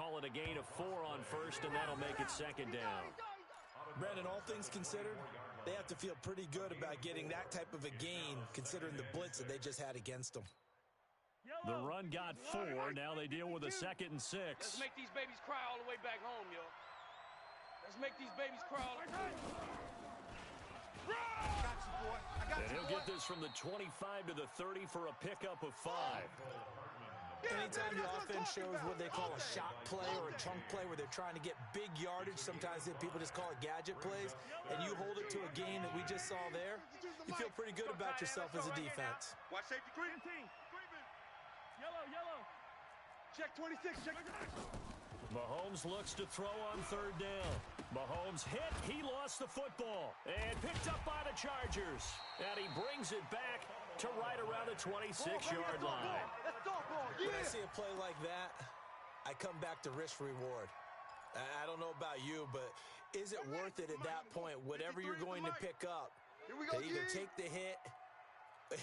call it a gain of 4 on first, and that'll make it second down. Brandon, all things considered, they have to feel pretty good about getting that type of a gain considering the blitz that they just had against them. The run got 4. Now they deal with a 2nd and 6. Let's make these babies cry all the way back home, yo. Let's make these babies cry all the way. And he'll get this from the 25 to the 30 for a pickup of 5. Anytime the offense shows what they call a shot play or a chunk play where they're trying to get big yardage, sometimes people just call it gadget plays, and you hold it to a gain that we just saw there, you feel pretty good about yourself as a defense. Watch safety creep. Yellow. Check 26. Check. Mahomes looks to throw on 3rd down. Mahomes hit. He lost the football. And picked up by the Chargers. And he brings it back to right around the 26-yard line. When I see a play like that, I come back to risk reward. I don't know about you, but is it worth it at that point, whatever you're going to pick up, to either take the hit,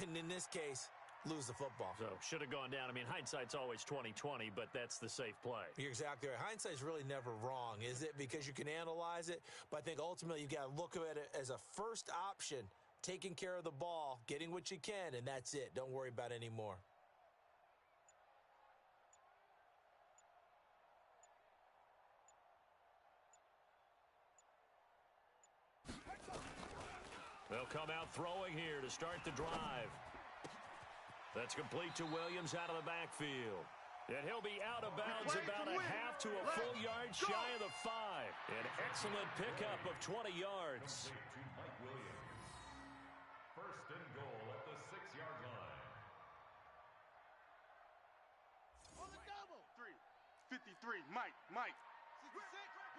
and in this case, lose the football? So, should have gone down. I mean, hindsight's always 20/20, but that's the safe play. You're exactly right. Hindsight's really never wrong, is it? Because you can analyze it, but I think ultimately you've got to look at it as a first option, taking care of the ball, getting what you can, and that's it. Don't worry about any more. They'll come out throwing here to start the drive. That's complete to Williams out of the backfield. And he'll be out of bounds about a half to a full yard shy of the 5. An excellent pickup of 20 yards. To Mike Williams. 1st and goal at the 6-yard line. On the double. 53. Mike. 66.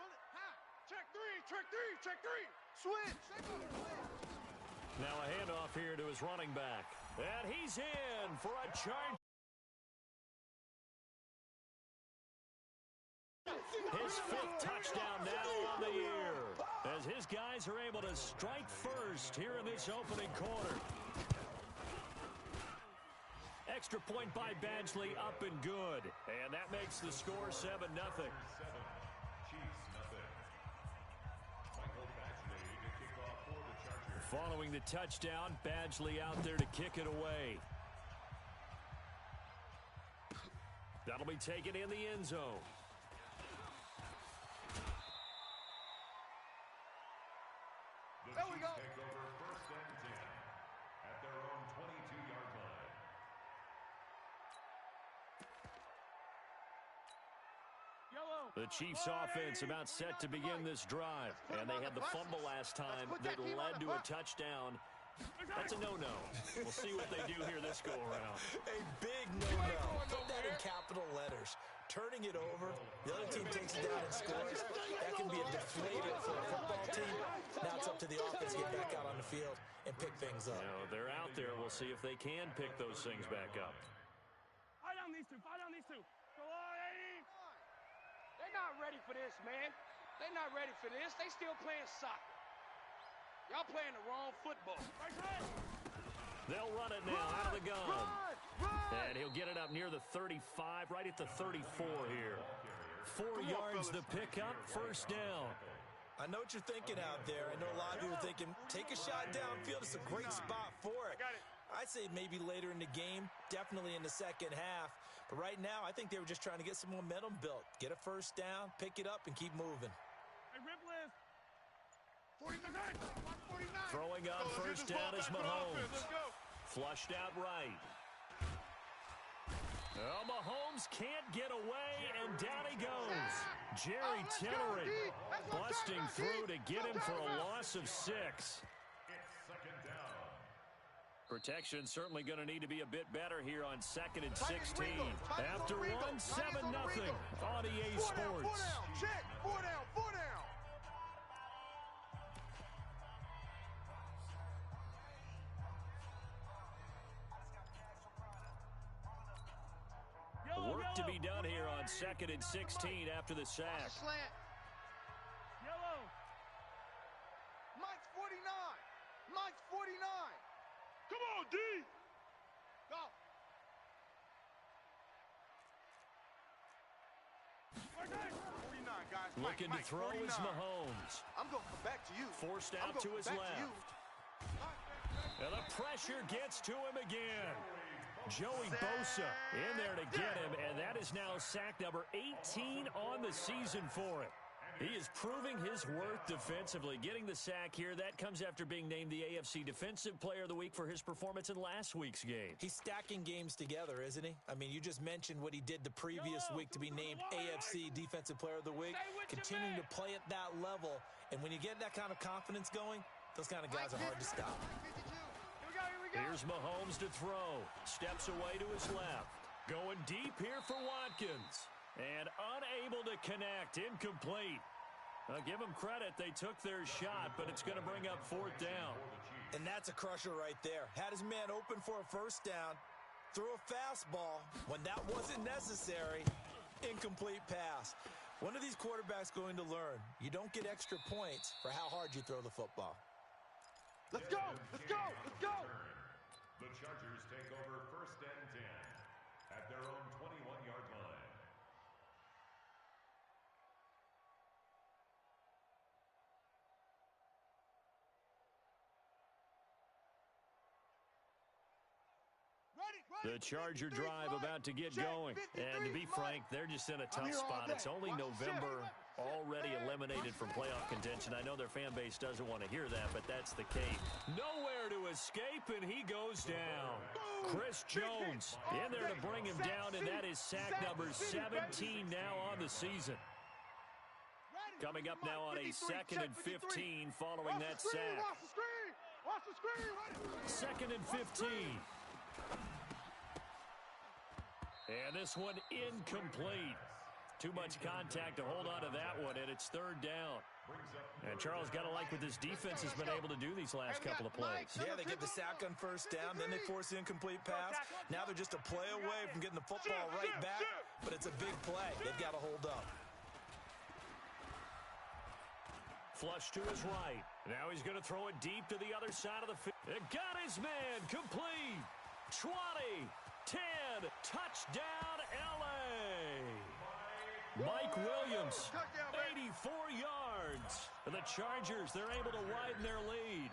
Pull it. High. Check 3. Switch. Now a handoff here to his running back. And he's in for a charge. His 5th touchdown now on the year, as his guys are able to strike first here in this opening quarter. Extra point by Badgley, up and good. And that makes the score 7-0. Following the touchdown, Badgley out there to kick it away. That'll be taken in the end zone. There we go. Take over 1st and 10 at their own 22-yard line. The Chiefs offense about set to begin this drive. And they had the fumble last time that led to a touchdown. That's a no-no. We'll see what they do here this go-around. A big no-no. Put that in capital letters. Turning it over, the other team takes it down and scores. That can be a deflator for a football team. Now it's up to the offense to get back out on the field and pick things up. You know, they're out there. We'll see if they can pick those things back up. Fight on these two. Go on, 80. They're not ready for this, man. They're not ready for this. They still playing soccer. Y'all playing the wrong football. They'll run it now out of the gun. And he'll get it up near the 35, right at the 34 here. 4 yards the pickup, 1st down. I know what you're thinking out there. I know a lot of people are thinking, take a shot downfield. It's a great spot for it. I'd say maybe later in the game, definitely in the second half. But right now, I think they were just trying to get some momentum built. Get a 1st down, pick it up, and keep moving. Hey, rip list. 49. Throwing on 1st down is Mahomes. Flushed out right. Oh, Mahomes can't get away, and down he goes. Jerry Tillery busting through to get him for a loss of 6. It's 2nd down. Protection certainly going to need to be a bit better here on 2nd and 16. After one, 7-0 on EA Sports. Check. 4 down. Work to be done here on 2nd and 16 after the sack. Slant. Yellow. Mike's 49. Come on, D. Go. Looking to throw is Mahomes. I'm going to come back to you. Forced out to his left. And the pressure gets to him again. Joey Bosa in there to get him, and that is now sack number 18 on the season for him. He is proving his worth defensively. Getting the sack here, that comes after being named the AFC Defensive Player of the Week for his performance in last week's game. He's stacking games together, isn't he? I mean, you just mentioned what he did the previous week to be named AFC Defensive Player of the Week. Continuing to play at that level, and when you get that kind of confidence going, those kind of guys are hard to stop. Here's Mahomes to throw. Steps away to his left. Going deep here for Watkins. And unable to connect. Incomplete. I'll give them credit. They took their shot, but it's going to bring up fourth down. And that's a crusher right there. Had his man open for a first down. Threw a fastball when that wasn't necessary. Incomplete pass. One of these quarterbacks going to learn. You don't get extra points for how hard you throw the football. Let's go! Let's go! Let's go! The Chargers take over 1st and 10 at their own 21-yard line. The Charger drive about to get going. And to be frank, they're just in a tough spot. It's only November, already eliminated from playoff contention. I know their fan base doesn't want to hear that, but that's the case. Nowhere to escape, and he goes down. Chris Jones in there to bring him down, and that is sack number 17 now on the season. Coming up now on a 2nd and 15 following that sack. Watch the screen! 2nd and 15. And this one incomplete. Too much contact to hold on to that one, and it's 3rd down. And Charles, got to like what this defense has been able to do these last couple of plays. Yeah, they get the sack on 1st down, then they force the incomplete pass. Now they're just a play away from getting the football right back, but it's a big play. They've got to hold up. Flush to his right. Now he's going to throw it deep to the other side of the field. It got his man complete. 20, 10, touchdown, L.A. Mike Williams, 84 yards. And the Chargers, they're able to widen their lead.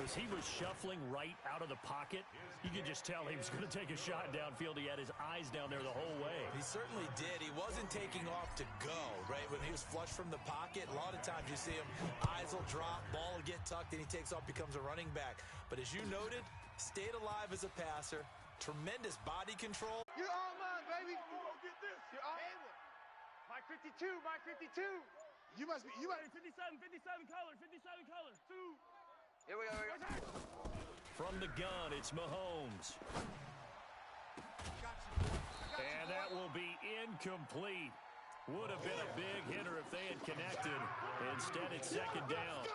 As he was shuffling right out of the pocket, you could just tell he was going to take a shot downfield. He had his eyes down there the whole way. He certainly did. He wasn't taking off to go, right? When he was flush from the pocket, a lot of times you see him, eyes will drop, ball will get tucked, and he takes off, becomes a running back. But as you noted, stayed alive as a passer, tremendous body control. You're all mine, baby. Get this. You're all in. Mike 52, Mike 52. You must be 57 color, 57 color. 2. Here we go. From the gun, it's Mahomes. And that will be incomplete. Would have been a big hitter if they had connected. Instead, it's 2nd down.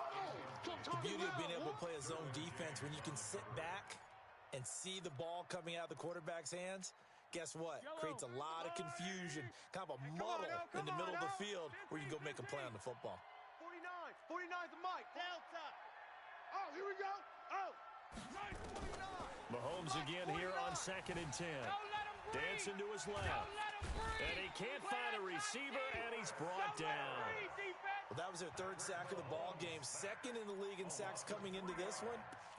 The beauty of being able to play a zone defense when you can sit back and see the ball coming out of the quarterback's hands, guess what? Creates a lot of confusion, kind of a muddle in the middle of the field where you can go make a play on the football. 49 to Mike. Delta. Oh, here we go. Oh. Mahomes again here on 2nd and 10. Dancing to his left. And he can't find a receiver, and he's brought down. Well, that was their 3rd sack of the ball game. 2nd in the league in sacks coming into this one.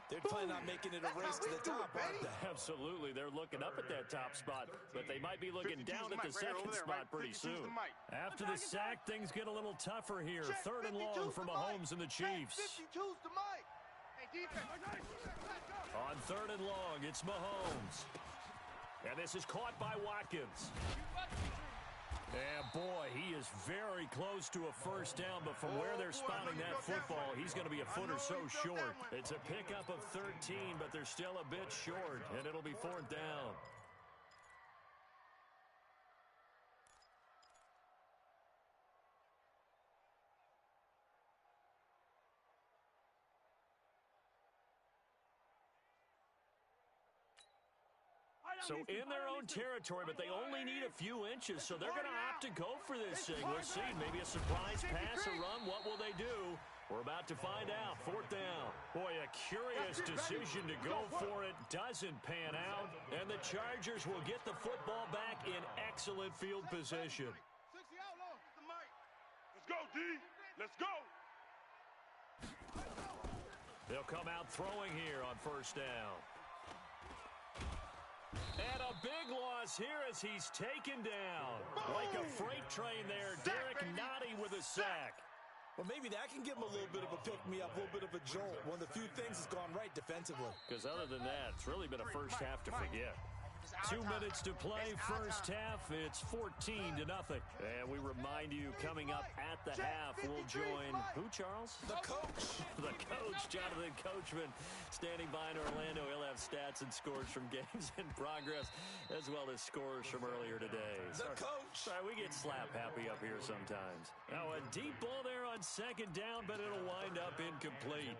They're planning on making it a race to the top, aren't they? Absolutely. They're looking up at that top spot, but they might be looking down at the 2nd spot pretty soon. After the sack, things get a little tougher here. 3rd and long for Mahomes and the Chiefs. 52's to Mike. Hey, defense. On 3rd and long, it's Mahomes. And this is caught by Watkins. And boy, he is very close to a first down, but from where they're spotting that football, he's going to be a foot or so short. It's a pickup of 13, but they're still a bit short, and it'll be 4th down. So in their own territory, but they only need a few inches, so they're going to opt to go for this thing. We'll see. Maybe a surprise pass or run. What will they do? We're about to find out. 4th down. Boy, a curious decision to go for it. Doesn't pan out. And the Chargers will get the football back in excellent field position. Let's go, D. Let's go. They'll come out throwing here on 1st down. And a big loss here as he's taken down. Like a freight train there. Derek Nottie with a sack. Well, maybe that can give him a little bit of a pick-me-up, a little bit of a jolt. One of the few things that's gone right defensively. Because other than that, it's really been a first half to forget. 2 minutes to play, first half. It's 14-0. And we remind you, coming up at the half, we'll join who, Charles? The coach. The coach, Jonathan Coachman, standing by in Orlando. He'll have stats and scores from games in progress, as well as scores from earlier today. The coach. Sorry, we get slap happy up here sometimes. Now, a deep ball there on 2nd down, but it'll wind up incomplete.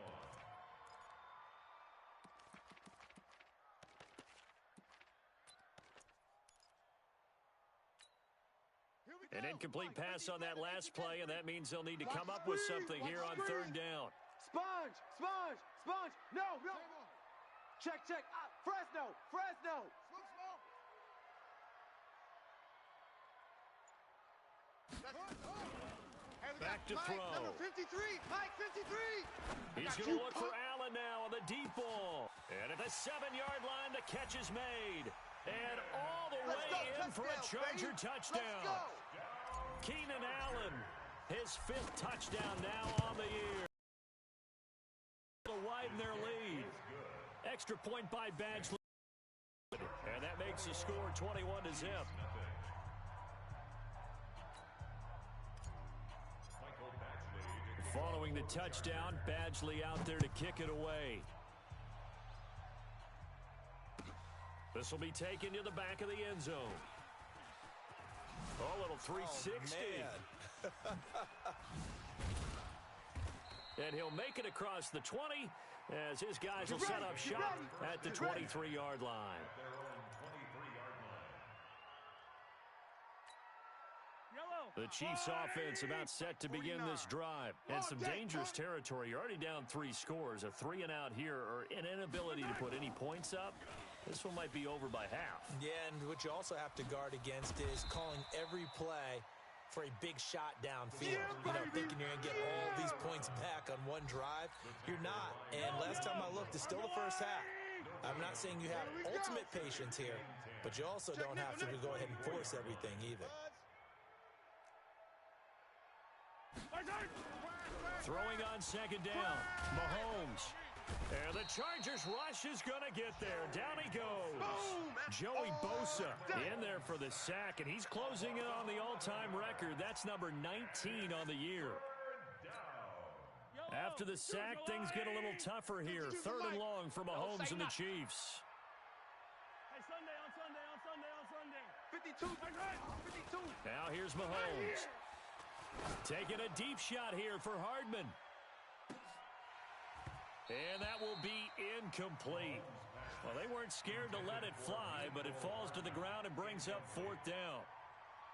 An incomplete pass on that last play, and that means they'll need to come up with something here on 3rd down. Sponge. No. Check. Fresno. Back to throw. Number 53. Mike 53. He's going to look for Allen now on the deep ball. And at the 7-yard line, the catch is made. And all the way in for a Charger touchdown. Keenan Allen, his 5th touchdown now on the year. To widen their lead. Extra point by Badgley. And that makes the score 21-0. Following the touchdown, Badgley out there to kick it away. This will be taken to the back of the end zone. Oh, little 360. Oh, and he'll make it across the 20 as his guys will set up shop at the 23-yard line. The Chiefs offense about set to begin this drive. And some dangerous territory. You're already down 3 scores. A 3-and-out here or an inability to put any points up. This one might be over by half. Yeah, and what you also have to guard against is calling every play for a big shot downfield. You know, thinking you're going to get all these points back on one drive. You're not. And last time I looked, it's still the first half. I'm not saying you have ultimate patience here, but you also don't have to go ahead and force everything either. Throwing on 2nd down, Mahomes. And the Chargers rush is going to get there. Down he goes. Joey Bosa in there for the sack, and he's closing in on the all-time record. That's number 19 on the year. After the sack, things get a little tougher here. 3rd and long for Mahomes and the Chiefs. Hey, Sunday. 52. Now here's Mahomes. Taking a deep shot here for Hardman. And that will be incomplete. Well, they weren't scared to let it fly, but it falls to the ground and brings up 4th down.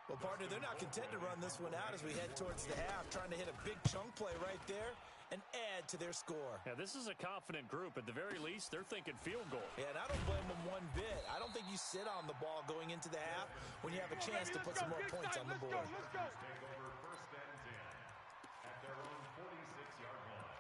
Well, partner, they're not content to run this one out as we head towards the half, trying to hit a big chunk play right there and add to their score. Yeah, this is a confident group. At the very least, they're thinking field goal. Yeah, and I don't blame them one bit. I don't think you sit on the ball going into the half when you have a chance to put some more points on the board. Take over 1st and 10 at their own 46-yard line.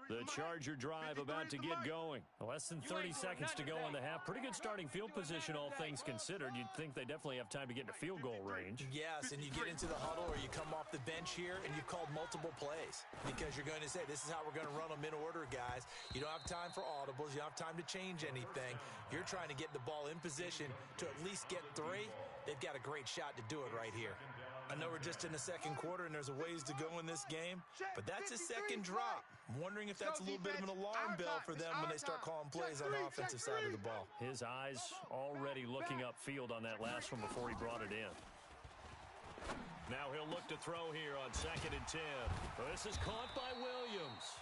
The Charger drive about to get going. Less than 30 seconds to go in the half. Pretty good starting field position, all things considered. You'd think they definitely have time to get into field goal range. Yes, and you get into the huddle or you come off the bench here and you've called multiple plays because you're going to say, this is how we're going to run them in order, guys. You don't have time for audibles. You don't have time to change anything. You're trying to get the ball in position to at least get 3. They've got a great shot to do it right here. I know we're just in the 2nd quarter and there's a ways to go in this game, but that's a 2nd drop. I'm wondering if that's a little bit of an alarm bell for them when they start calling plays on the offensive side of the ball. His eyes already looking upfield on that last one before he brought it in. Now he'll look to throw here on 2nd and 10. Well, this is caught by Williams.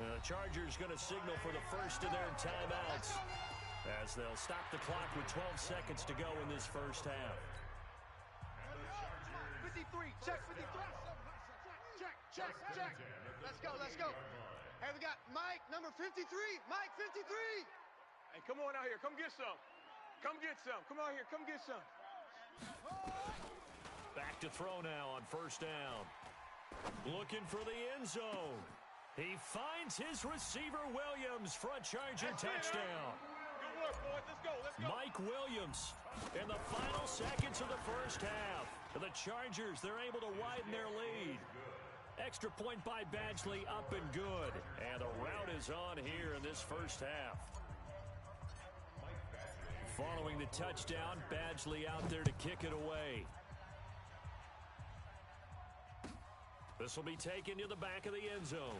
The Chargers going to signal for the first of their timeouts. as they'll stop the clock with 12 seconds to go in this first half. 53, check 53. Check. Let's go. Hey, we got Mike, number 53. Mike, 53. Hey, come on out here. Come get some. Come out here. Come get some. Back to throw now on first down. Looking for the end zone. He finds his receiver, Williams, for a Charger touchdown. Good work, boys. Let's go. Mike Williams in the final seconds of the first half. The Chargers, they're able to widen their lead. Extra point by Badgley, up and good. And the route is on here in this first half. Following the touchdown, Badgley out there to kick it away. This will be taken to the back of the end zone.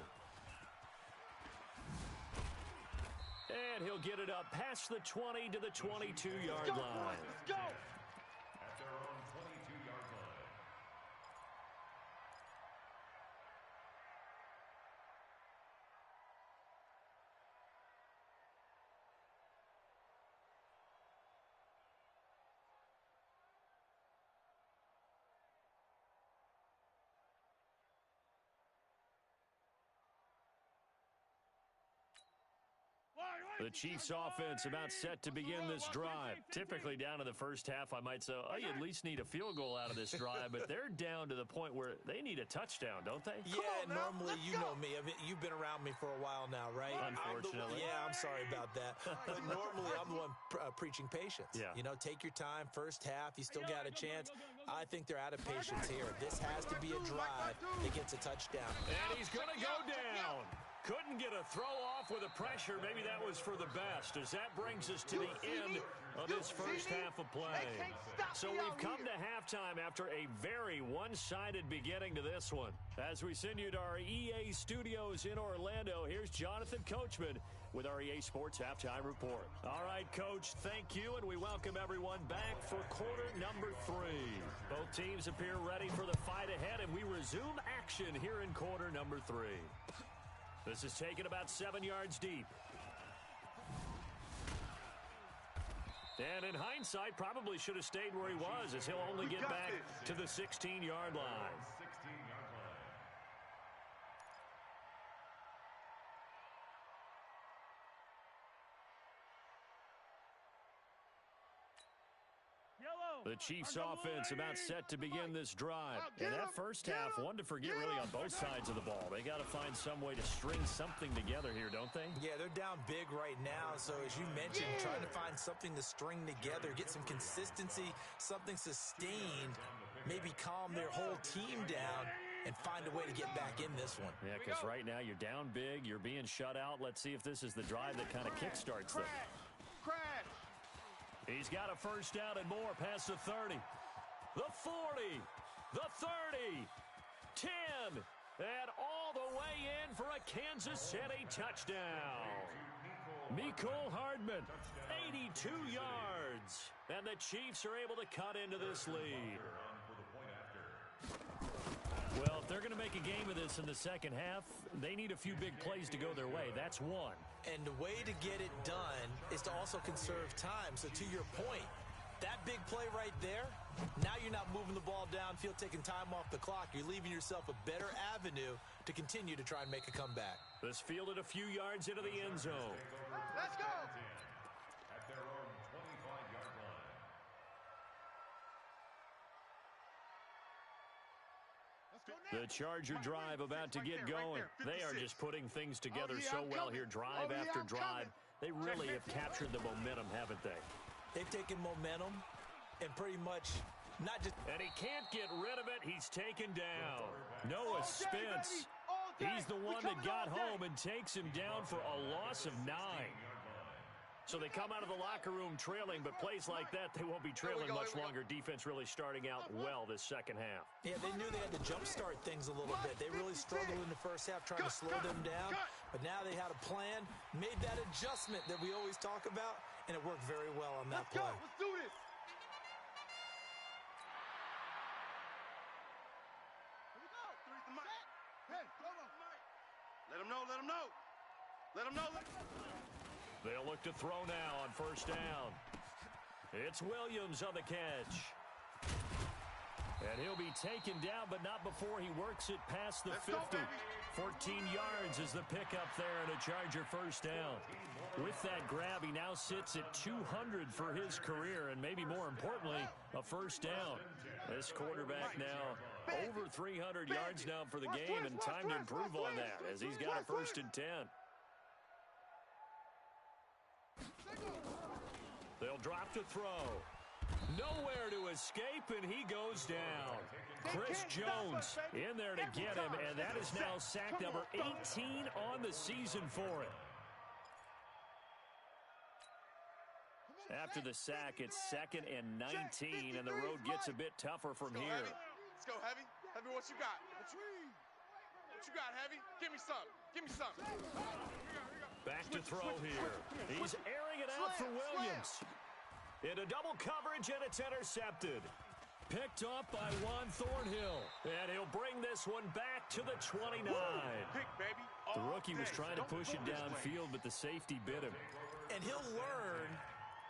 And he'll get it up past the 20 to the 22-yard line. Let's go. At their own 22-yard line. The Chiefs offense about set to begin this drive. Typically down to the first half, I might say, oh, you at least need a field goal out of this drive, but they're down to the point where they need a touchdown, don't they? Yeah, normally you know me. I mean, you've been around me for a while now, right? Unfortunately. I'm sorry about that. But normally I'm the one preaching patience. Yeah. You know, take your time. First half, you still got a chance. I think they're out of patience here. This has to be a drive that gets a touchdown. And he's going to go down. Couldn't get a throw off with the pressure. Maybe that was for the best, as that brings us to the end of this first half of play. So we've come to halftime after a very one-sided beginning to this one. As we send you to our EA studios in Orlando, here's Jonathan Coachman with our EA Sports Halftime Report. All right, Coach, thank you, and we welcome everyone back for quarter number 3. Both teams appear ready for the fight ahead, and we resume action here in quarter number 3. This is taken about 7 yards deep. And in hindsight, probably should have stayed where he was, as he'll only get back to the 16-yard line. 16-yard line. The Chiefs offense about set to begin this drive. And that first half, one to forget really on both sides of the ball. They got to find some way to string something together here, don't they? Yeah, they're down big right now. So as you mentioned, trying to find something to string together, get some consistency, something sustained, maybe calm their whole team down and find a way to get back in this one. Yeah, because right now you're down big, you're being shut out. Let's see if this is the drive that kind of kickstarts them. Crash. He's got a first down and more past the 30. The 40. The 30. 10. And all the way in for a Kansas City touchdown. Mecole Hardman, 82 yards. And the Chiefs are able to cut into this lead. Well, if they're going to make a game of this in the second half, they need a few big plays to go their way. That's one. And the way to get it done is to also conserve time. So to your point, that big play right there, now you're not moving the ball downfield, taking time off the clock. You're leaving yourself a better avenue to continue to try and make a comeback. This fielded a few yards into the end zone. Let's go. At their own 25-yard line. The Charger drive about to get going. They are just putting things together so well here, drive after drive. They really have captured the momentum, haven't they? They've taken momentum and pretty much not just... And he can't get rid of it. He's taken down. Noah Spence. He's the one that got home and takes him down for a loss of 9. So they come out of the locker room trailing, but plays like that, they won't be trailing much longer. Defense really starting out well this second half. Yeah, they knew they had to jumpstart things a little bit. They really struggled in the first half trying to slow them down, but now they had a plan, made that adjustment that we always talk about, and it worked very well on that play. Let's do this. Here we go. Hey, go. Let him know. Let him know. Let him know. They'll look to throw now on first down. It's Williams on the catch. And he'll be taken down, but not before he works it past the 50. 14 yards is the pickup there and a Charger first down. With that grab, he now sits at 200 for his career, and maybe more importantly, a first down. This quarterback now over 300 yards now for the game, and time to improve on that as he's got a 1st and 10. They'll drop to throw. Nowhere to escape, and he goes down. Chris Jones in there to get him, and that is now sack number 18 on the season for him. After the sack, it's 2nd and 19, and the road gets a bit tougher from here. Let's go, Heavy. Heavy, what you got? What you got, Heavy? Give me some. Give me some. Back to throw here. He's airing it out for Williams. Into double coverage, and it's intercepted. Picked off by Juan Thornhill. And he'll bring this one back to the 29. Pick, baby. The rookie was trying to push it downfield, but the safety bit him. And he'll learn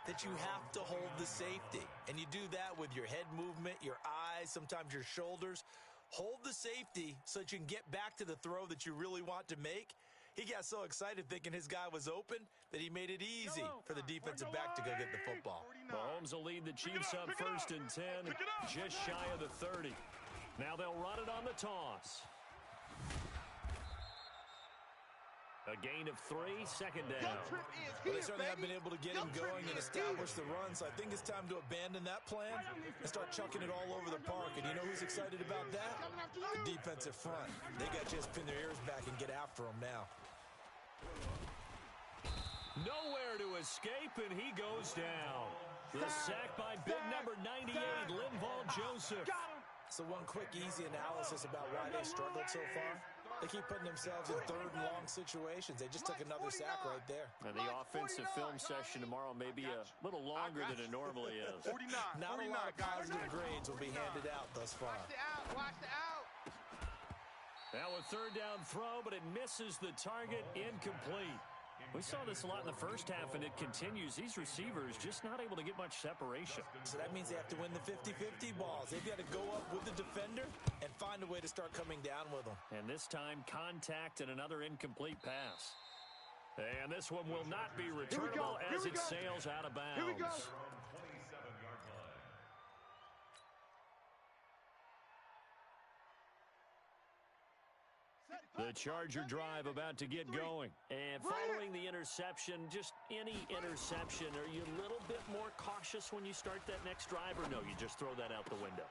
that you have to hold the safety. And you do that with your head movement, your eyes, sometimes your shoulders. Hold the safety so that you can get back to the throw that you really want to make. He got so excited thinking his guy was open that he made it easy for the defensive back to go get the football. Mahomes will lead the Chiefs up 1st and 10, just shy of the 30. Now they'll run it on the toss. A gain of 3, 2nd down. Well, they certainly have been able to get him going and establish the run, so I think it's time to abandon that plan and start chucking it all over the park. And you know who's excited about that? The defensive front. They got to just pin their ears back and get after him now. Nowhere to escape, and he goes down. The sack by big number 98, Linval Joseph. So one quick, easy analysis about why they struggled so far. They keep putting themselves in 3rd and long situations. They just took another sack right there. And the offensive film session tomorrow may be a little longer than it normally is. 49. Not a lot of positive grades will be handed out thus far. Watch the out. Now a 3rd down throw, but it misses the target, incomplete. We saw this a lot in the first half, and it continues. These receivers just not able to get much separation. So that means they have to win the 50-50 balls. They've got to go up with the defender and find a way to start coming down with them. And this time, contact and another incomplete pass. And this one will not be returnable as it sails out of bounds. Here we go. 27-yard line. The Charger drive about to get going. And following the interception, just any interception, are you a little bit more cautious when you start that next drive, or no, you just throw that out the window?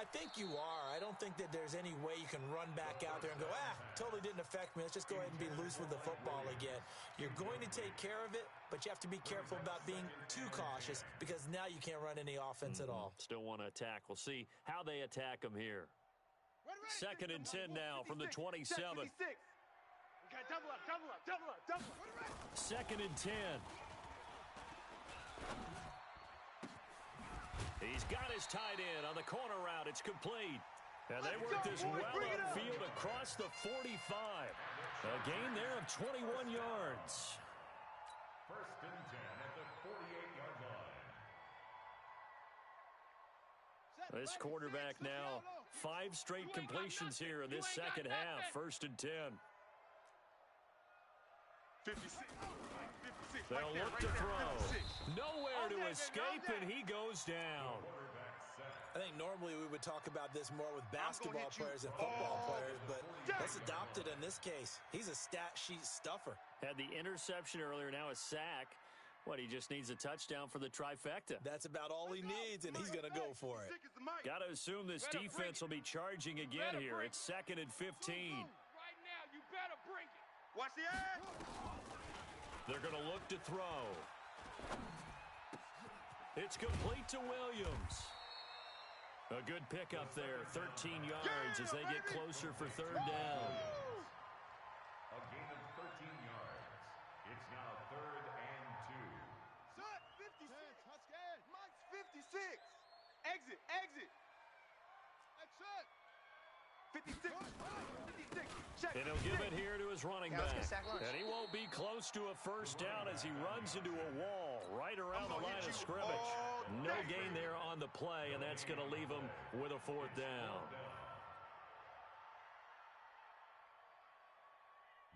I think you are. I don't think that there's any way you can run back out there and go, totally didn't affect me. Let's just go ahead and be loose with the football again. You're going to take care of it, but you have to be careful about being too cautious because now you can't run any offense at all. Still want to attack. We'll see how they attack them here. 2nd and 10 now from the 27. Okay, double up. 2nd and 10. He's got his tight end on the corner route. It's complete. And they work this well upfield across the 45. A gain there of 21 yards. 1st and 10 at the 48-yard line. This quarterback now 5 straight completions here in this second half. 1st and 10. 56. They'll look to throw. Nowhere to escape, and he goes down. I think normally we would talk about this more with basketball players and football players, but let's adopt it in this case. He's a stat sheet stuffer. Had the interception earlier, now a sack. What, he just needs a touchdown for the trifecta. That's about all he needs, and he's going to go for it. Got to assume this defense will be charging again here. It's 2nd and 15. Right now, you better bring it. Watch the edge. They're going to look to throw. It's complete to Williams. A good pickup there, 13 yards as they get closer for 3rd down. A gain of 13 yards. It's now 3rd and 2. Shut 56. Mike's 56. Exit. Exit. 56. Check. And he'll give it here to his running back. And he won't be close to a first down as he runs into a wall right around the line of scrimmage. No gain there on the play, and that's going to leave him with a fourth down.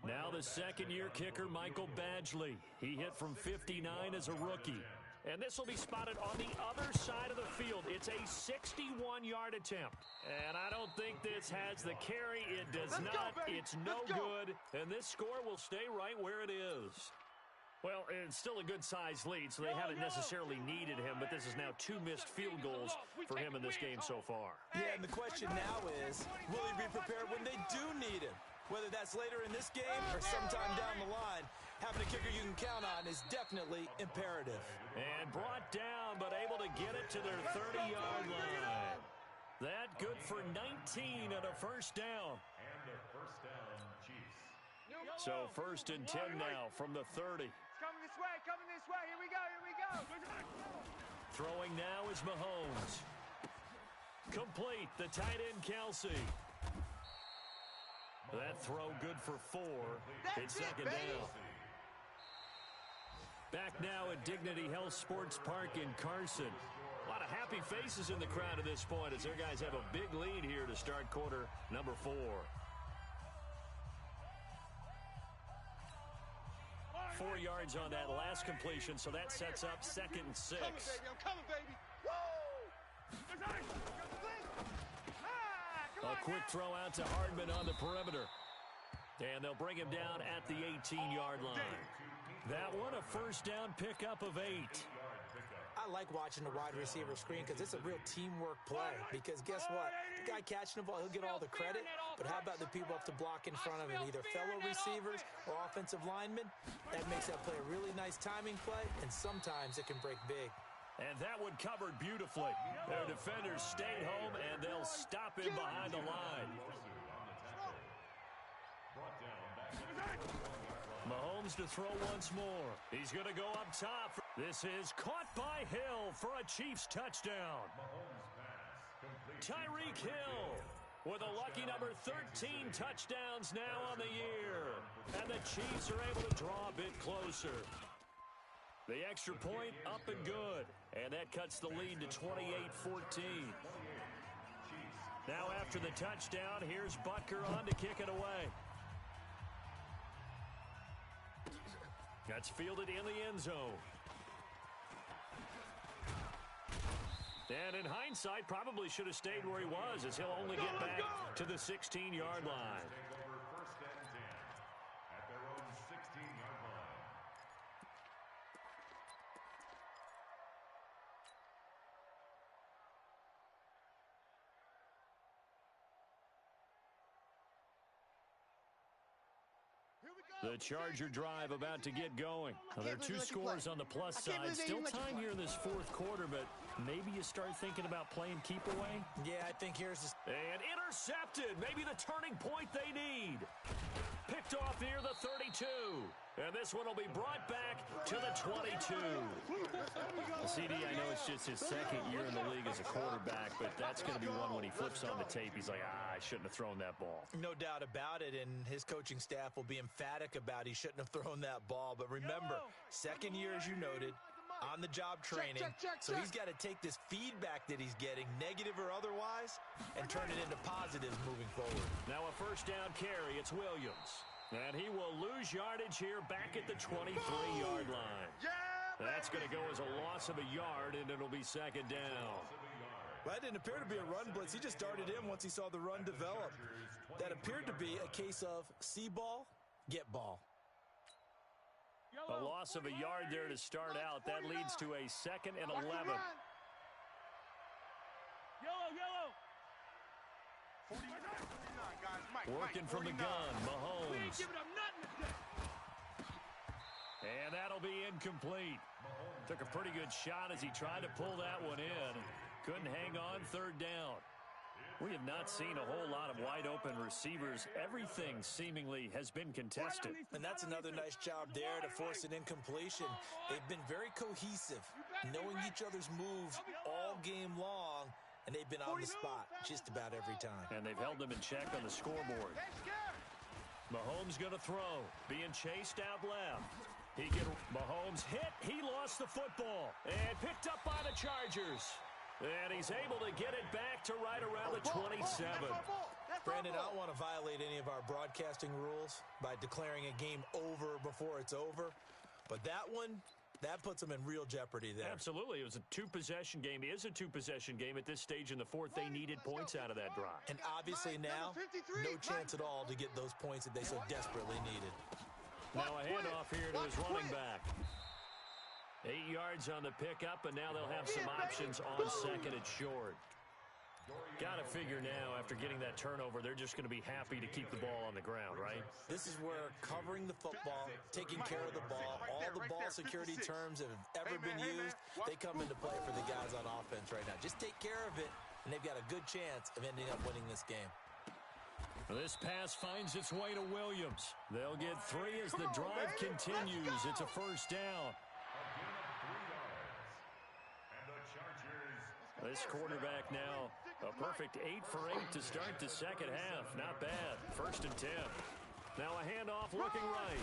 Now the second-year kicker, Michael Badgley. He hit from 59 as a rookie. And this will be spotted on the other side of the field. It's a 61-yard attempt. And I don't think this has the carry. It does not. It's no good. And this score will stay right where it is. Well, it's still a good-sized lead, so they haven't necessarily needed him, but this is now 2 missed field goals for him in this game so far. Yeah, and the question now is, will he be prepared when they do need him? Whether that's later in this game or sometime down the line, having a kicker you can count on is definitely imperative. And brought down, but able to get it to their 30-yard line. That good for 19 and a first down. And the first down, Chiefs. So 1st and 10 now from the 30. It's coming this way, Here we go, here we go. Throwing now is Mahomes. Complete, the tight end Kelsey. That throw good for 4. It's second down. Back now at Dignity Health Sports Park in Carson. A lot of happy faces in the crowd at this point as their guys have a big lead here to start quarter number 4. 4 yards on that last completion, so that sets up 2nd and 6. I'm coming, baby. Woo! A quick throw out to Hardman on the perimeter. And they'll bring him down at the 18-yard line. That one a first down pickup of 8. I like watching the wide receiver screen because it's a real teamwork play. Because guess what? The guy catching the ball, he'll get all the credit. But how about the people up to block in front of him, either fellow receivers or offensive linemen? That makes that play a really nice timing play, and sometimes it can break big. And that one covered beautifully. Their defenders stayed home, and they'll stop him behind the line. Mahomes to throw once more. He's going to go up top. This is caught by Hill for a Chiefs touchdown. Tyreek Hill with a lucky number 13 touchdowns now on the year. And the Chiefs are able to draw a bit closer. The extra point up and good. And that cuts the lead to 28-14. Now after the touchdown, here's Butker on to kick it away. That's fielded in the end zone. And in hindsight, probably should have stayed where he was, as he'll only get back to the 16-yard line. The Charger drive about to get going. Well, there are 2 scores on the plus side. Still time here in this 4th quarter, but maybe you start thinking about playing keep away. Yeah, I think here's the... And intercepted. Maybe the turning point they need. Picked off near the 32. And this one will be brought back to the 22. Well, CD, I know it's just his 2nd year in the league as a quarterback, but that's going to be one when he flips on the tape. He's like, I shouldn't have thrown that ball. No doubt about it, and his coaching staff will be emphatic about he shouldn't have thrown that ball. But remember, 2nd year, as you noted, on-the-job training. So he's got to take this feedback that he's getting, negative or otherwise, and turn it into positives moving forward. Now a first down carry. It's Williams. And he will lose yardage here back at the 23-yard line. That's going to go as a loss of a yard, and it'll be 2nd down. Well, that didn't appear to be a run blitz. He just darted in once he saw the run develop. That appeared to be a case of see ball, get ball. A loss of a yard there to start out. That leads to a 2nd and 11. Yellow. Working from the gun, Mahomes. And that'll be incomplete. Took a pretty good shot as he tried to pull that one in. Couldn't hang on 3rd down. We have not seen a whole lot of wide-open receivers. Everything seemingly has been contested. And that's another nice job there to force an incompletion. They've been very cohesive, knowing each other's moves all game long. And they've been on the spot just about every time. And they've held them in check on the scoreboard. Mahomes going to throw. Being chased out left. Mahomes hit. He lost the football. And picked up by the Chargers. And he's able to get it back to right around the 27. Brandon, I don't want to violate any of our broadcasting rules by declaring a game over before it's over. But that one, that puts them in real jeopardy there. Absolutely. It was a two-possession game. It is a two-possession game at this stage in the fourth. They needed points out of that drive. And obviously now, no chance at all to get those points that they so desperately needed. Now a handoff here to his running back. 8 yards on the pickup, and now they'll have some options on second and short. Got to figure now, after getting that turnover, they're just going to be happy to keep the ball on the ground, right? This is where covering the football, taking care of the ball, all the ball security terms that have ever been used, they come into play for the guys on offense right now. Just take care of it, and they've got a good chance of ending up winning this game. This pass finds its way to Williams. They'll get 3 as the drive continues. It's a first down. This quarterback now, a perfect 8 for 8 to start the second half. Not bad. First and 10. Now a handoff looking right.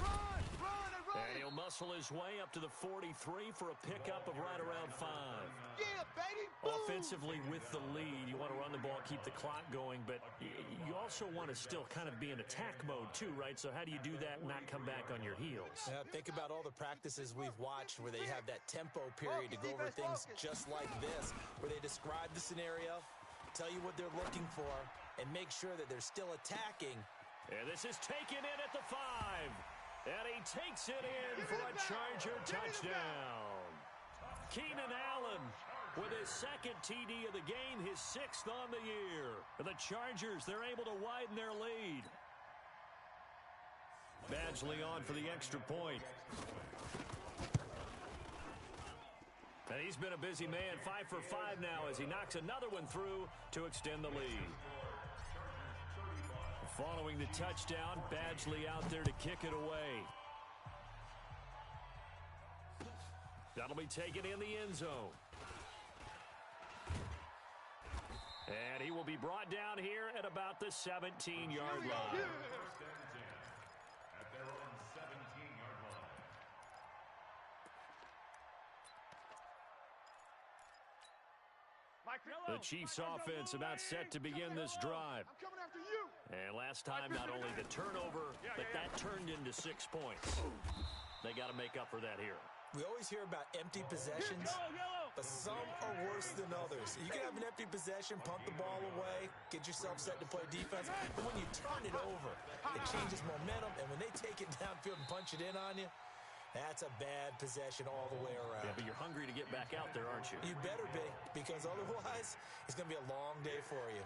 And he'll muscle his way up to the 43 for a pickup of right around 5. Yeah, baby. Offensively with the lead, you want to run the ball, keep the clock going, but you also want to still kind of be in attack mode too, right? So how do you do that and not come back on your heels? Yeah, think about all the practices we've watched where they have that tempo period to go over things just like this, where they describe the scenario, tell you what they're looking for, and make sure that they're still attacking. And this is taken in at the 5. And he takes it in for a Charger touchdown. Keenan Allen with his second TD of the game, his 6th on the year. The Chargers, they're able to widen their lead. Badgley on for the extra point. And he's been a busy man, 5 for 5 now as he knocks another one through to extend the lead. Following the touchdown, Badgley out there to kick it away. That'll be taken in the end zone. And he will be brought down here at about the 17-yard line. At their own 17-yard line. The Chiefs offense about set to begin this drive. I'm coming after you. And last time, not only the turnover, but that turned into 6 points. They got to make up for that here. We always hear about empty possessions, but some are worse than others. You can have an empty possession, punt the ball away, get yourself set to play defense, but when you turn it over, it changes momentum, and when they take it downfield and punch it in on you, that's a bad possession all the way around. Yeah, but you're hungry to get back out there, aren't you? You better be, because otherwise, it's going to be a long day for you.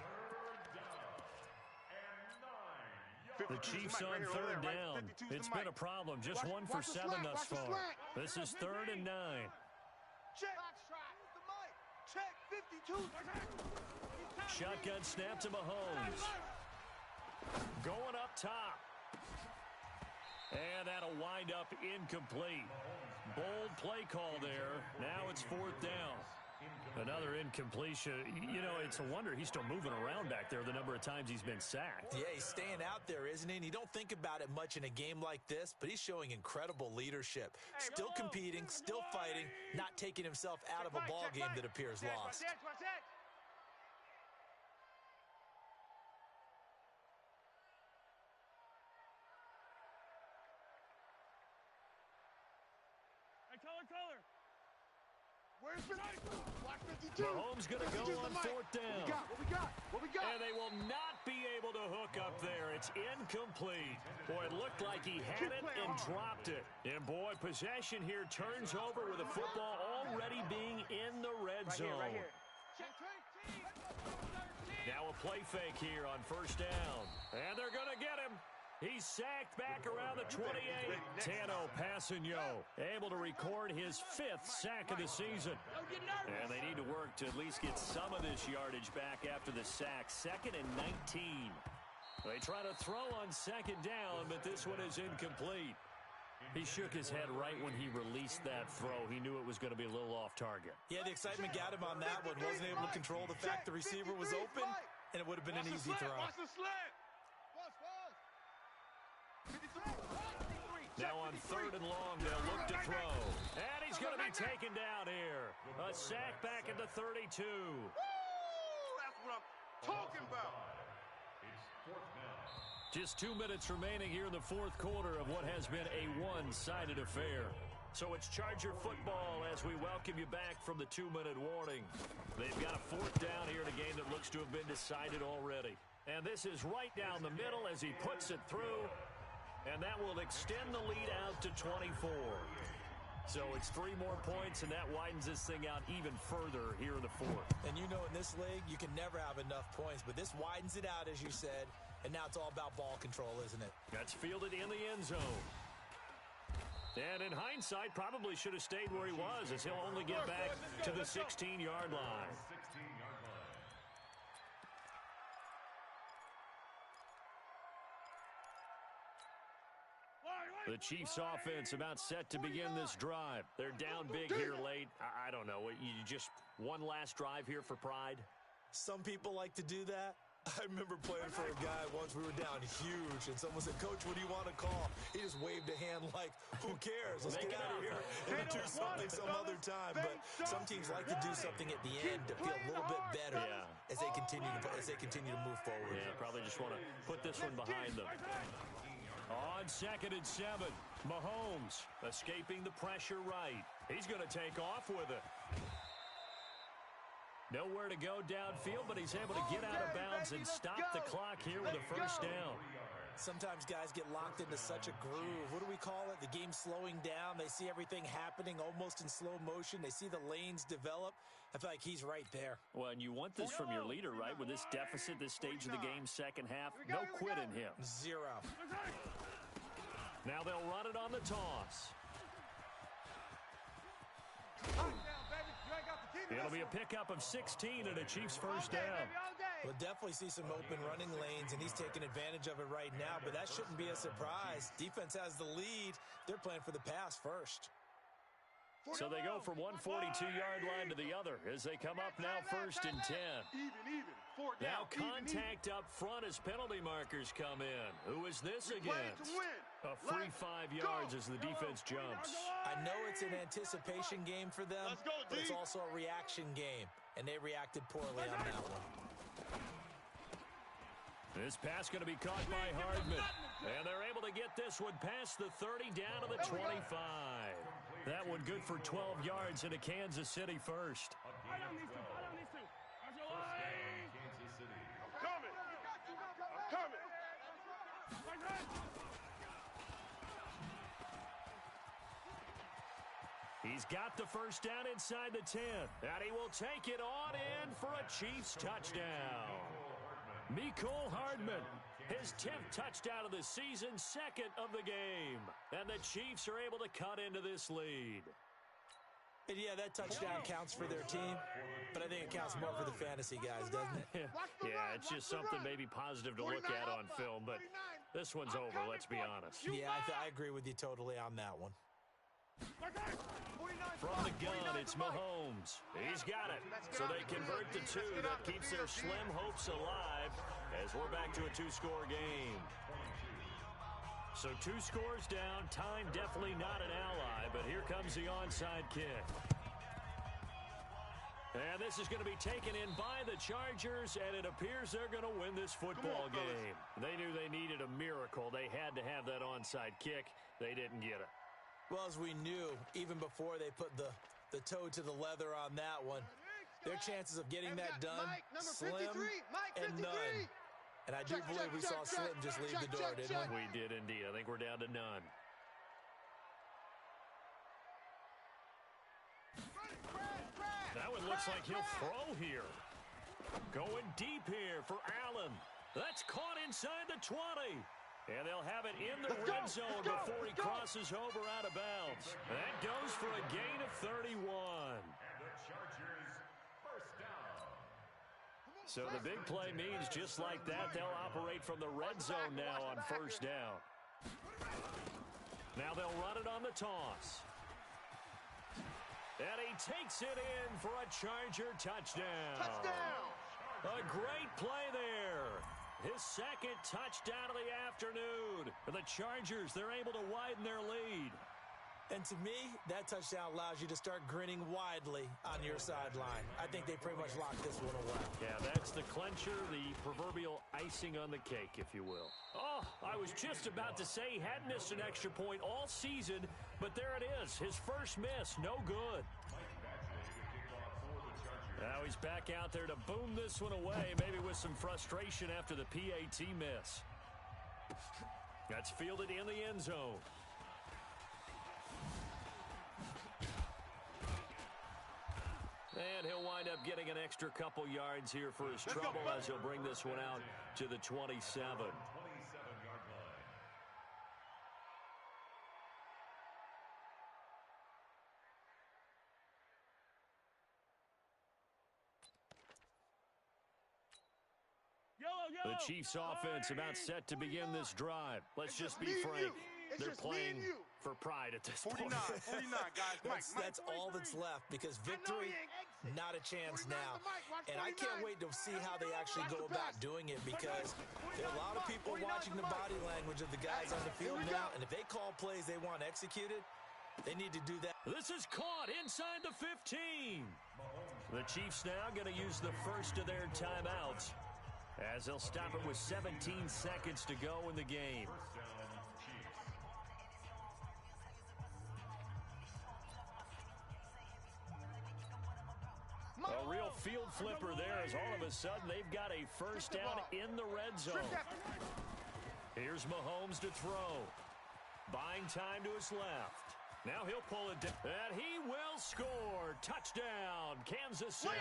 The Chiefs on third down. It's been a problem. Just 1 for 7 thus far. This is 3rd and 9. Check. Check 52. Shotgun snap to Mahomes. Going up top. And that'll wind up incomplete. Bold play call there. Now it's 4th down. Another incompletion. You know, it's a wonder he's still moving around back there the number of times he's been sacked. Yeah, he's staying out there, isn't he? And you don't think about it much in a game like this, but he's showing incredible leadership. Still competing, still fighting, not taking himself out of a ball game that appears lost. Color. Where's 52? Watch 52. Mahomes going to go on 4th down. What we got? And they will not be able to hook up there. It's incomplete. Boy, it looked like he had it and dropped it. And boy, possession here turns over with the football already being in the red zone. Right here. Now a play fake here on 1st down. And they're going to get him. He's sacked back around the 28. Tano Passanio able to record his 5th sack of the season. And they need to work to at least get some of this yardage back after the sack. 2nd and 19. They try to throw on 2nd down, but this one is incomplete. He shook his head right when he released that throw. He knew it was going to be a little off target. Yeah, the excitement got him on that one. Wasn't able to control the fact the receiver was open, and it would have been an easy throw. Watch the slant. Now on 3rd and long, they'll look to throw. And he's going to be taken down here. A sack back at the 32. Woo! That's what I'm talking about. It's 4th down. Just 2 minutes remaining here in the 4th quarter of what has been a one-sided affair. So it's Charger football as we welcome you back from the 2-minute warning. They've got a 4th down here in a game that looks to have been decided already. And this is right down the middle as he puts it through. And that will extend the lead out to 24. So it's 3 more points, and that widens this thing out even further here in the 4th. And you know in this league, you can never have enough points, but this widens it out, as you said, and now it's all about ball control, isn't it? That's fielded in the end zone. And in hindsight, probably should have stayed where he was, as he'll only get back to the 16-yard line. 16-yard line. The Chiefs offense about set to begin this drive. They're down big here late. I don't know. You just one last drive here for pride? Some people like to do that. I remember playing for a guy once. We were down huge, and someone said, "Coach, what do you want to call?" He just waved a hand like, who cares? Let's get out of here and do something some other time. But some teams like to do something at the end to feel a little bit better as they continue to move forward. Yeah, probably just want to put this one behind them. On 2nd and 7, Mahomes escaping the pressure right. He's going to take off with it. Nowhere to go downfield, but he's able to get out of bounds and stop the clock here with a 1st down. Sometimes guys get locked into such a groove. What do we call it? The game's slowing down. They see everything happening almost in slow motion. They see the lanes develop. I feel like he's right there. Well, and you want this from your leader, right? With this deficit, this stage of the game, second half, no quit in him. 0. Now they'll run it on the toss. It'll be a pickup of 16 and a Chiefs 1st down. We'll definitely see some open running lanes, and he's taking advantage of it right now, but that shouldn't be a surprise. Defense has the lead. They're playing for the pass first. So they go from one 42-yard line to the other as they come up now 1st and 10. Now contact up front as penalty markers come in. Who is this against? A free 5 yards as the defense jumps. I know it's an anticipation game for them, but it's also a reaction game, and they reacted poorly on that one. This pass going to be caught by Hardman. And they're able to get this one past the 30 down to the 25. That one good for 12 yards into Kansas City 1st. Right on these two. Right on these two. That's your line. Kansas City. I'm coming. I'm coming. Right. He's got the 1st down inside the 10. And he will take it on in for a Chiefs touchdown. Mecole Hardman, his 10th touchdown of the season, 2nd of the game. And the Chiefs are able to cut into this lead. And yeah, that touchdown counts for their team, but I think it counts more for the fantasy guys, doesn't it? Yeah, it's just something maybe positive to look at on film, but this one's over, let's be honest. Yeah, I agree with you totally on that one. From the gun, it's Mahomes. He's got it. So they convert the 2. That keeps their slim hopes alive as we're back to a 2-score game. So 2 scores down. Time definitely not an ally, but here comes the onside kick. And this is going to be taken in by the Chargers, and it appears they're going to win this football game. They knew they needed a miracle. They had to have that onside kick. They didn't get it. Well, as we knew, even before they put the toe to the leather on that one, their chances of getting that done, slim and none. And I do believe we saw Slim just leave the door, didn't we? We did indeed. I think we're down to none. That one looks like he'll throw here. Going deep here for Allen. That's caught inside the 20. And they'll have it in the red zone before he crosses over out of bounds. That goes for a gain of 31. And the Chargers 1st down. So the big play means just like that, they'll operate from the red zone now on 1st down. Now they'll run it on the toss. And he takes it in for a Charger touchdown. A great play there. His second touchdown of the afternoon. And the Chargers, they're able to widen their lead. And to me, that touchdown allows you to start grinning widely on your sideline. I think they pretty much locked this one away. Yeah, that's the clincher, the proverbial icing on the cake, if you will. Oh, I was just about to say he hadn't missed an extra point all season, but there it is. His first miss, no good. Now he's back out there to boom this one away, maybe with some frustration after the PAT miss. That's fielded in the end zone. And he'll wind up getting an extra couple yards here for his trouble as he'll bring this one out to the 27. The Chiefs offense about set to begin this drive. Let's just be frank. They're playing for pride at this point. 49, guys. That's all that's left because victory, not a chance now. And I can't wait to see how they actually go about doing it because there are a lot of people watching the body language of the guys on the field now. And if they call plays they want executed, they need to do that. This is caught inside the 15. The Chiefs now going to use the first of their timeouts as they'll stop it with 17 seconds to go in the game. A real field flipper there as all of a sudden they've got a first down in the red zone. Here's Mahomes to throw. Buying time to his left. Now he'll pull it down. And he will score. Touchdown, Kansas City.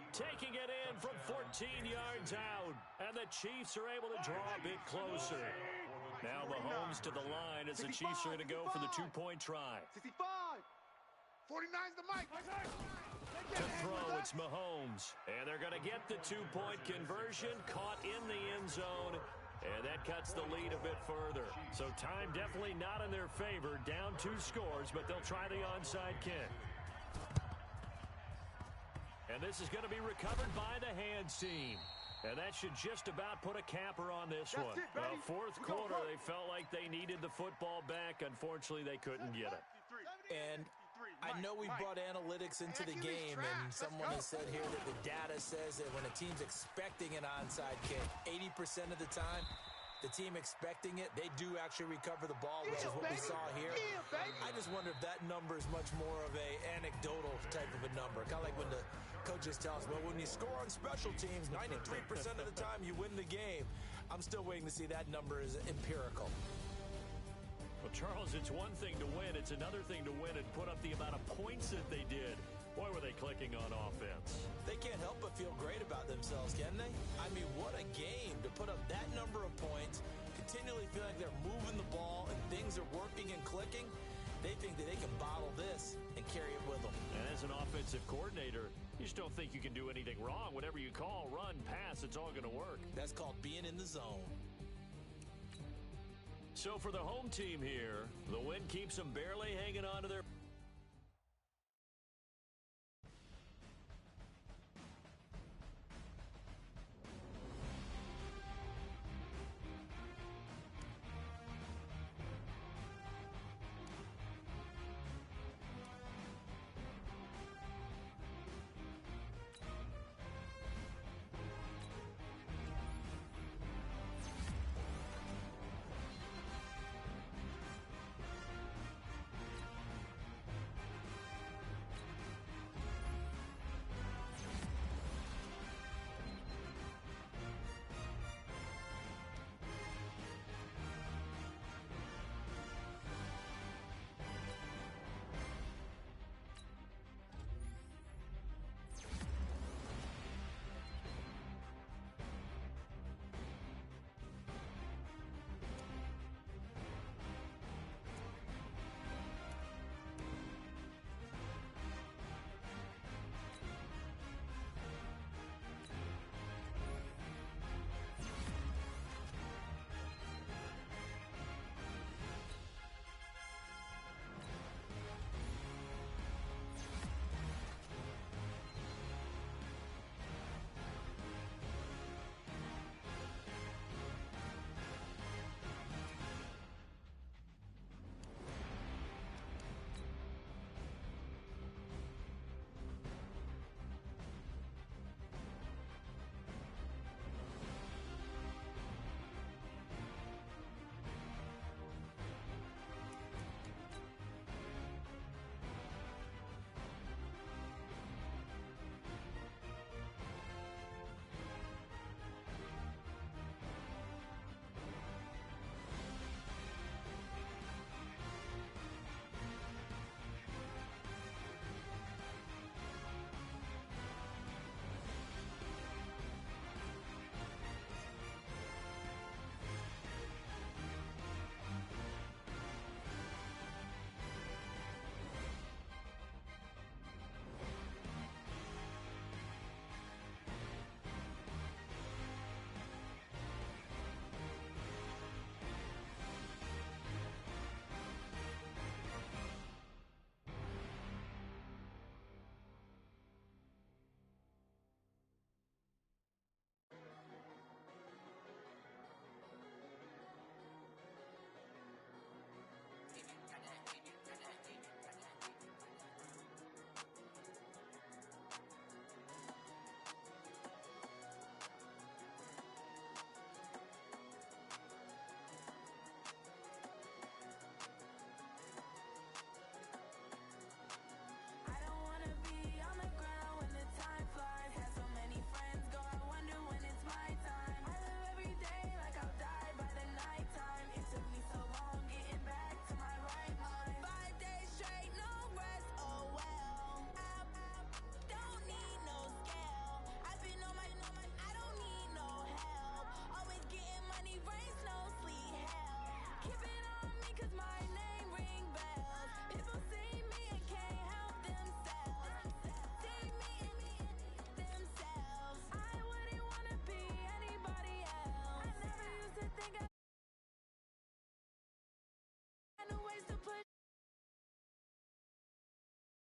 Taking it in from 14 yards out. And the Chiefs are able to draw a bit closer. Now Mahomes to the line as the Chiefs are going to go for the two-point try. 65. 49's the mic. To throw, it's Mahomes. And they're going to get the two-point conversion caught in the end zone. And that cuts the lead a bit further. So time definitely not in their favor. Down 2 scores, but they'll try the onside kick. And this is going to be recovered by the hands team. And that should just about put a capper on this one. Well, fourth quarter, they felt like they needed the football back. Unfortunately, they couldn't get it. And I know we brought analytics into the game, and someone has said here that the data says that when a team's expecting an onside kick, 80% of the time, the team expecting it, they do actually recover the ball, which is what we saw here. I just wonder if that number is much more of a anecdotal type of a number. Kind of like when the coaches tell us, well, when you score on special teams, 93% of the time you win the game. I'm still waiting to see that number is empirical. Well, Charles, it's one thing to win. It's another thing to win and put up the amount of points that they did. Boy, were they clicking on offense. They can't help but feel great about themselves, can they? I mean, what a game to put up that number of points, continually feel like they're moving the ball and things are working and clicking. They think that they can bottle this and carry it with them. And as an offensive coordinator, you just don't think you can do anything wrong. Whatever you call, run, pass, it's all going to work. That's called being in the zone. So for the home team here, the win keeps them barely hanging on to their